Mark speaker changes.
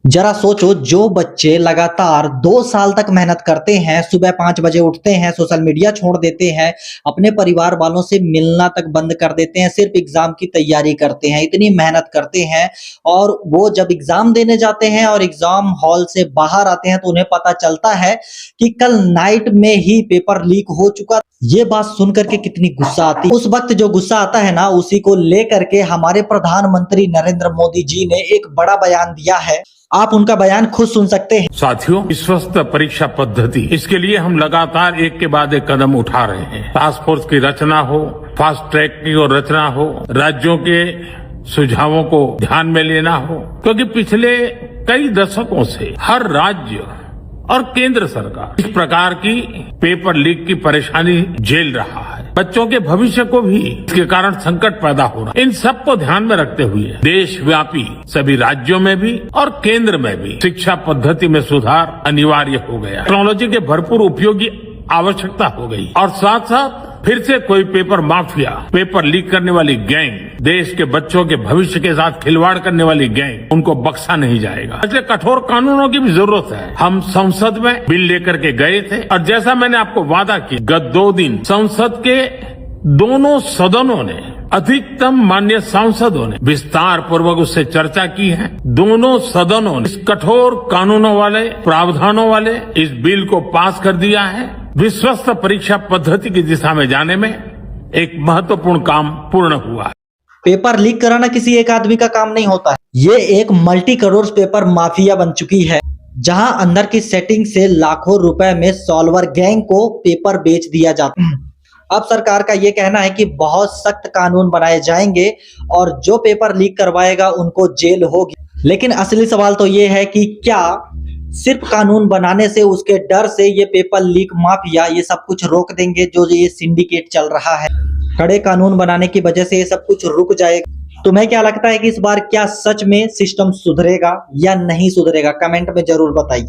Speaker 1: जरा सोचो, जो बच्चे लगातार 2 साल तक मेहनत करते हैं, सुबह 5 बजे उठते हैं, सोशल मीडिया छोड़ देते हैं, अपने परिवार वालों से मिलना तक बंद कर देते हैं, सिर्फ एग्जाम की तैयारी करते हैं, इतनी मेहनत करते हैं और वो जब एग्जाम देने जाते हैं और एग्जाम हॉल से बाहर आते हैं तो उन्हें पता चलता है कि कल नाइट में ही पेपर लीक हो चुका। ये बात सुनकर के कितनी गुस्सा आती है। उस वक्त जो गुस्सा आता है ना, उसी को लेकर के हमारे प्रधानमंत्री नरेंद्र मोदी जी ने एक बड़ा बयान दिया है। आप उनका बयान खुद सुन सकते हैं।
Speaker 2: साथियों, विश्वस्त परीक्षा पद्धति, इसके लिए हम लगातार एक के बाद एक कदम उठा रहे हैं। टास्क फोर्स की रचना हो, फास्ट ट्रैक की और रचना हो, राज्यों के सुझावों को ध्यान में लेना हो, क्योंकि पिछले कई दशकों से हर राज्य और केंद्र सरकार इस प्रकार की पेपर लीक की परेशानी झेल रहा है। बच्चों के भविष्य को भी इसके कारण संकट पैदा हो रहा है। इन सब को ध्यान में रखते हुए देशव्यापी सभी राज्यों में भी और केंद्र में भी शिक्षा पद्धति में सुधार अनिवार्य हो गया। टेक्नोलॉजी के भरपूर उपयोग की आवश्यकता हो गई और साथ साथ फिर से कोई पेपर माफिया, पेपर लीक करने वाली गैंग, देश के बच्चों के भविष्य के साथ खिलवाड़ करने वाली गैंग, उनको बख्शा नहीं जाएगा। इसलिए कठोर कानूनों की भी जरूरत है। हम संसद में बिल लेकर के गए थे और जैसा मैंने आपको वादा किया, गत 2 दिन संसद के दोनों सदनों ने, अधिकतम माननीय सांसदों ने विस्तार पूर्वक उससे चर्चा की है। दोनों सदनों ने इस कठोर कानूनों वाले, प्रावधानों वाले इस बिल को पास कर दिया है। विश्वस्त परीक्षा पद्धति की दिशा में जाने में एक महत्वपूर्ण काम पूर्ण हुआ है।
Speaker 1: पेपर लीक कराना किसी एक आदमी का काम नहीं होता है। ये एक मल्टी करोड़ पेपर माफिया बन चुकी है, जहां अंदर की सेटिंग से लाखों रुपए में सॉल्वर गैंग को पेपर बेच दिया जाता है। अब सरकार का ये कहना है कि बहुत सख्त कानून बनाए जाएंगे और जो पेपर लीक करवाएगा उनको जेल होगी। लेकिन असली सवाल तो ये है कि क्या सिर्फ कानून बनाने से, उसके डर से ये पेपर लीक माफिया ये सब कुछ रोक देंगे? जो ये सिंडिकेट चल रहा है, कड़े कानून बनाने की वजह से ये सब कुछ रुक जाएगा। तुम्हें क्या लगता है कि इस बार क्या सच में सिस्टम सुधरेगा या नहीं सुधरेगा? कमेंट में जरूर बताइए।